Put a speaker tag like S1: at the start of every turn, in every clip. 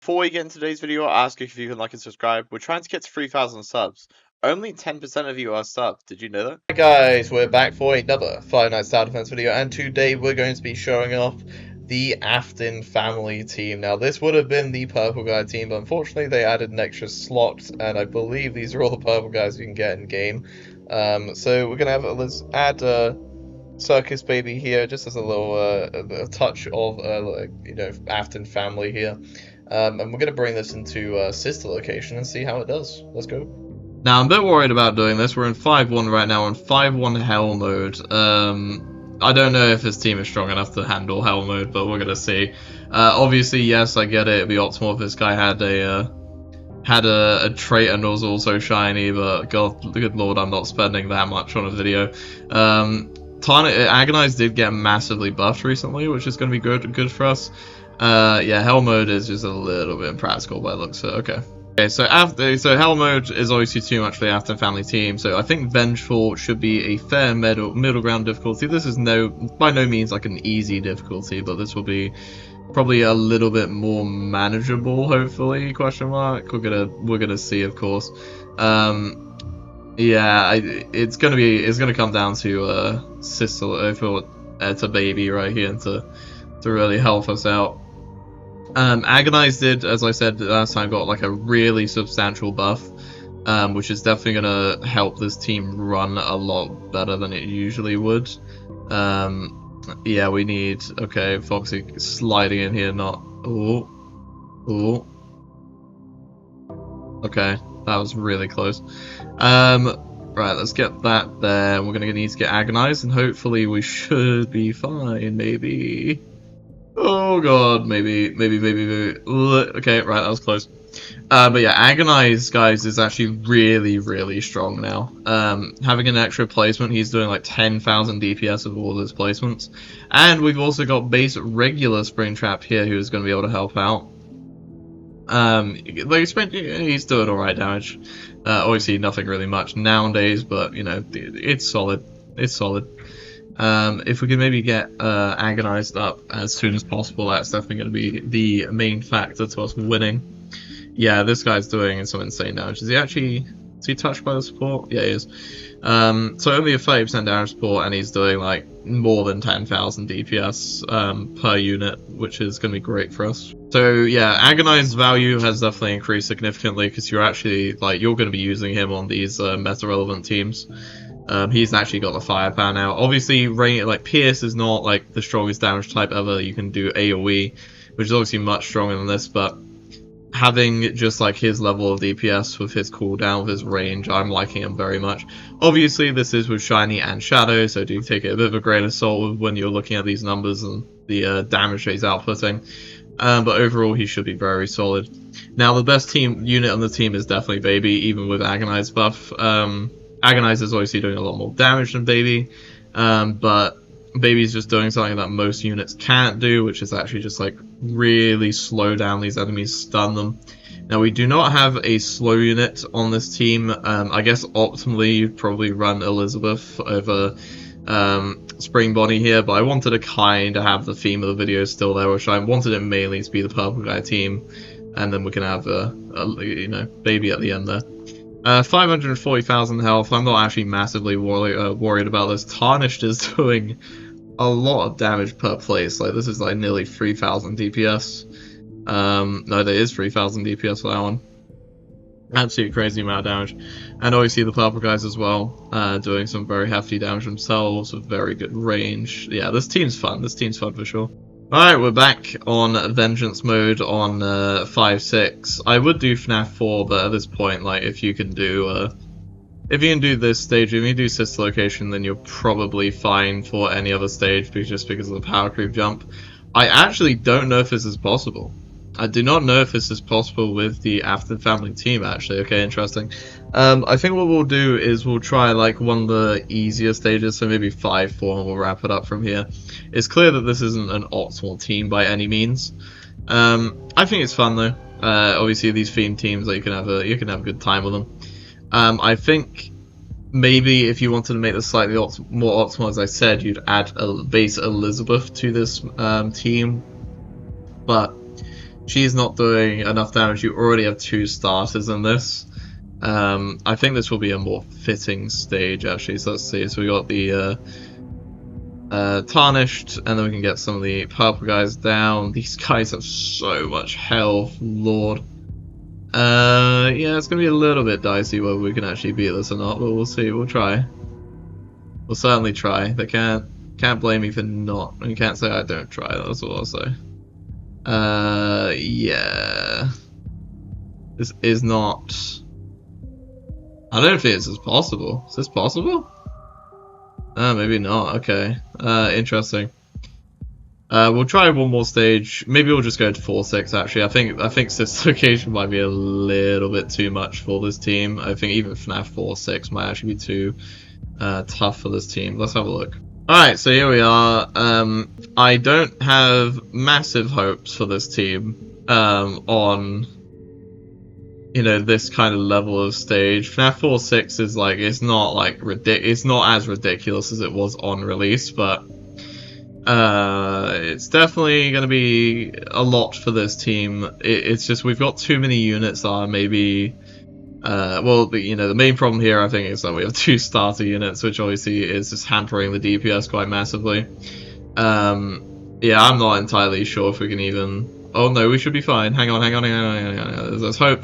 S1: Before we get into today's video, I'll ask you if you can like and subscribe. We're trying to get to 3,000 subs. Only 10% of you are subbed. Did you know that?
S2: Hi guys, we're back for another Five Nights Tower Defense video, and today we're going to be showing off the Afton family team. Now, this would have been the purple guy team, but unfortunately they added an extra slot, and I believe these are all the purple guys you can get in game. So we're gonna let's add Circus Baby here, just as a little a touch of Afton family here. And we're gonna bring this into sister location and see how it does. Let's go. Now, I'm a bit worried about doing this. We're in 5-1 right now, in 5-1 Hell mode. I don't know if his team is strong enough to handle Hell mode, but we're gonna see. Obviously, yes, I get it. It'd be optimal if this guy had a trait and was also shiny, but good lord, I'm not spending that much on a video. Agonize did get massively buffed recently, which is going to be good for us. Yeah, Hell mode is just a little bit impractical by the looks of it. Okay, so Hell mode is obviously too much for the Afton family team, so I think Vengeful should be a fair middle ground difficulty. This is by no means like an easy difficulty, but this will be probably a little bit more manageable, hopefully, question mark. We're gonna see, of course. Yeah, it's gonna come down to Sister to Baby right here to really help us out. Agonize did, as I said last time, got like a really substantial buff, which is definitely gonna help this team run a lot better than it usually would. Yeah, we need, okay, Foxy sliding in here, not, ooh. Okay, that was really close. Right, let's get that there. We're gonna need to get Agonized, and hopefully we should be fine, maybe. Oh god, maybe. Okay, right, that was close. But yeah, Agonize, guys, is actually really strong now. Having an extra placement, he's doing like 10,000 DPS with all his placements. And we've also got base regular Springtrap here, who's going to be able to help out. He's doing alright damage. Obviously nothing really much nowadays, but you know, it's solid. It's solid. If we can maybe get Agonized up as soon as possible, that's definitely going to be the main factor to us winning. Yeah, this guy's doing some insane damage. Is he touched by the support? Yeah, he is. So only a 30% damage support, and he's doing like more than 10,000 DPS per unit, which is going to be great for us. So yeah, Agonized value has definitely increased significantly because you're going to be using him on these meta-relevant teams. He's actually got the firepower now. Obviously, Pierce is not like the strongest damage type ever. You can do AoE, which is obviously much stronger than this, but having just like his level of DPS with his cooldown, with his range, I'm liking him very much. Obviously, this is with Shiny and Shadow, so do take it a bit of a grain of salt when you're looking at these numbers and the damage that he's outputting. But overall, he should be very solid. Now, the best unit on the team is definitely Baby, even with Agonized buff. Agonize is obviously doing a lot more damage than Baby, but Baby's just doing something that most units can't do, which is actually just like really slow down these enemies, stun them. Now, we do not have a slow unit on this team. I guess optimally you'd probably run Elizabeth over Spring Bonnie here, but I wanted to kind of have the theme of the video still there, which I wanted it mainly to be the purple guy team, and then we can have Baby at the end there. 540,000 health. I'm not actually massively worried about this. Tarnished is doing a lot of damage per place. Like, this is like nearly 3,000 DPS. No, there is 3,000 DPS for that one. Absolutely crazy amount of damage. And obviously the purple guys as well, doing some very hefty damage themselves with very good range. Yeah, this team's fun. This team's fun for sure. Alright, we're back on Vengeance mode on 5-6. I would do FNAF 4, but at this point, like, if you can do this stage, if you do Sister Location, then you're probably fine for any other stage, just because of the power creep jump. I actually don't know if this is possible. I do not know if this is possible with the Afton family team, actually. Okay, interesting. I think what we'll do is we'll try like one of the easier stages, so maybe 5-4, and we'll wrap it up from here. It's clear that this isn't an optimal team by any means. I think it's fun though. Obviously, these themed teams, like, you can have a good time with them. I think maybe if you wanted to make this slightly more optimal, as I said, you'd add a base Elizabeth to this team, but she's not doing enough damage. You already have 2 starters in this. I think this will be a more fitting stage actually. So let's see. So we got the Tarnished, and then we can get some of the purple guys down. These guys have so much health, lord. Yeah, it's gonna be a little bit dicey whether we can actually beat this or not, but we'll see. We'll try. We'll certainly try. They can't blame me for not. You can't say I don't try. That's all I'll say. Yeah. This is not. I don't think this is possible. Is this possible? Maybe not. Okay. Interesting. We'll try one more stage. Maybe we'll just go to 4-6 actually. I think Sis location might be a little bit too much for this team. I think even FNAF 4-6 might actually be too tough for this team. Let's have a look. Alright, so here we are. I don't have massive hopes for this team on, you know, this kind of level of stage. FNAF 4-6 is like, it's not like it's not as ridiculous as it was on release, but it's definitely going to be a lot for this team. It's just we've got too many units that are maybe well, you know, the main problem here I think is that we have 2 starter units, which obviously is just hampering the DPS quite massively. Yeah, I'm not entirely sure if we can even. Oh no, we should be fine. Hang on. There's hope.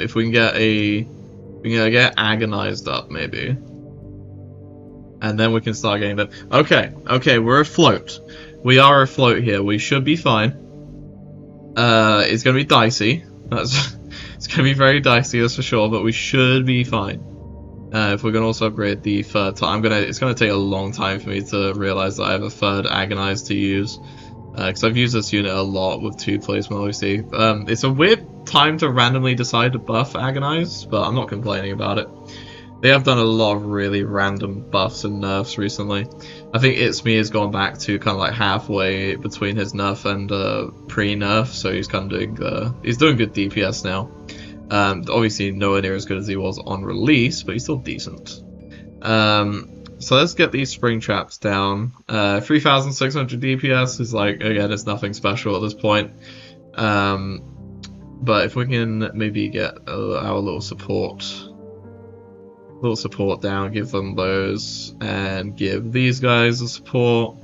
S2: If we can get agonized up maybe, and then we can start getting them. Okay, we're afloat. We are afloat here. We should be fine. It's gonna be dicey. It's gonna be very dicey, that's for sure. But we should be fine. If we're gonna also upgrade the third time, it's gonna take a long time for me to realize that I have a third agonized to use. Because I've used this unit a lot with 2 placement, obviously. It's a weird time to randomly decide to buff Agonize, but I'm not complaining about it. They have done a lot of really random buffs and nerfs recently. I think It's Me has gone back to kind of like halfway between his nerf and pre-nerf, so he's kind of doing he's doing good DPS now. Obviously nowhere near as good as he was on release, but he's still decent. So let's get these spring traps down. 3,600 DPS is like, again, it's nothing special at this point. But if we can maybe get our little support down, give them those, and give these guys the support.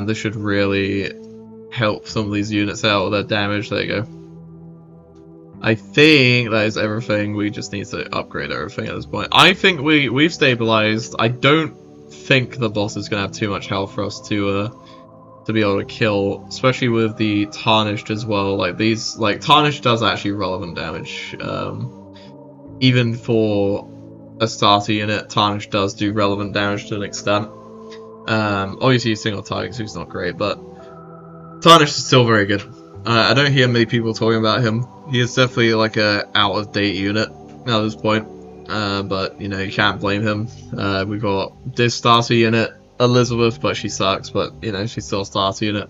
S2: This should really help some of these units out with their damage. There you go. I think that is everything. We just need to upgrade everything at this point. I think we've stabilized. I don't think the boss is gonna have too much health for us to be able to kill, especially with the Tarnished as well. Like these, like Tarnished does actually relevant damage. Even for a starter unit, Tarnished does do relevant damage to an extent. Obviously single target, so he's not great, but Tarnished is still very good. I don't hear many people talking about him. He is definitely like a out-of-date unit at this point, but you know, you can't blame him. We've got this starter unit, Elizabeth, but she sucks, but you know, she's still a starter unit.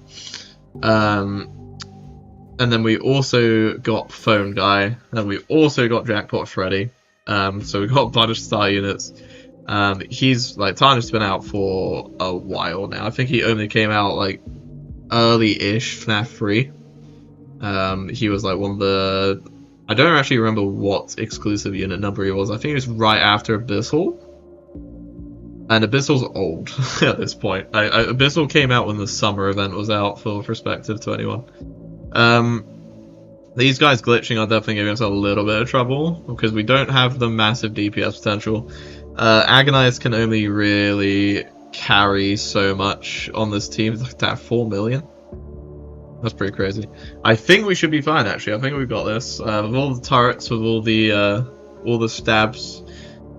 S2: And then we also got Phone Guy, and we also got Jackpot Freddy. So we've got a bunch of star units. He's like, Tarnished's been out for a while now. I think he only came out like early-ish FNAF 3. He was like one of the... I don't actually remember what exclusive unit number he was. I think it was right after Abyssal. And Abyssal's old at this point. Abyssal came out when the summer event was out, for perspective to anyone. These guys glitching are definitely giving us a little bit of trouble, because we don't have the massive DPS potential. Agonize can only really carry so much on this team. It's like to have 4 million. That's pretty crazy. I think we should be fine, actually. I think we've got this. With all the turrets, with all the stabs,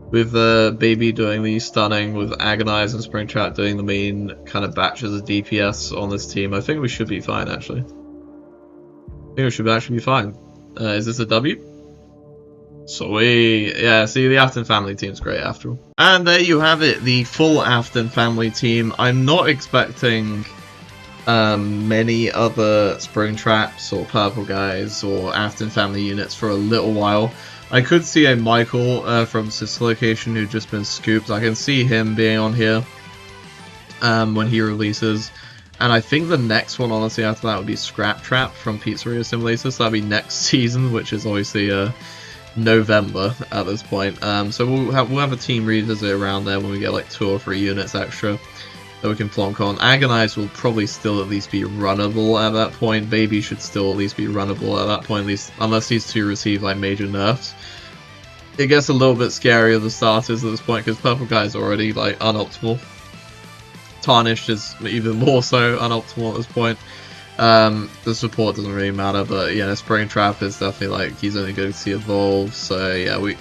S2: with Baby doing the stunning, with Agonize and Springtrap doing the main kind of batches of DPS on this team, I think we should be fine, actually. I think we should actually be fine. Is this a W? Sweet. Yeah, see, the Afton family team's great after all. And there you have it, the full Afton family team. I'm not expecting many other Springtraps or Purple Guys or Afton family units for a little while. I could see a Michael from Sis location who'd just been scooped. I can see him being on here when he releases. And I think the next one, honestly, after that would be Scrap Trap from Pizzeria Simulator. So that'll be next season, which is obviously November at this point. So we'll have a team revisit around there when we get like 2 or 3 units extra that we can plonk on. Agonize will probably still at least be runnable at that point. Baby should still at least be runnable at that point, at least unless these two receive like major nerfs. It gets a little bit scary of the starters at this point because Purple Guy is already like unoptimal. Tarnished is even more so unoptimal at this point. The support doesn't really matter, but yeah, Springtrap is definitely like he's only going to see evolve. So yeah,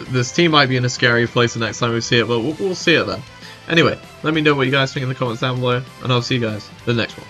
S2: this team might be in a scary place the next time we see it, but we'll see it then. Anyway, let me know what you guys think in the comments down below, and I'll see you guys in the next one.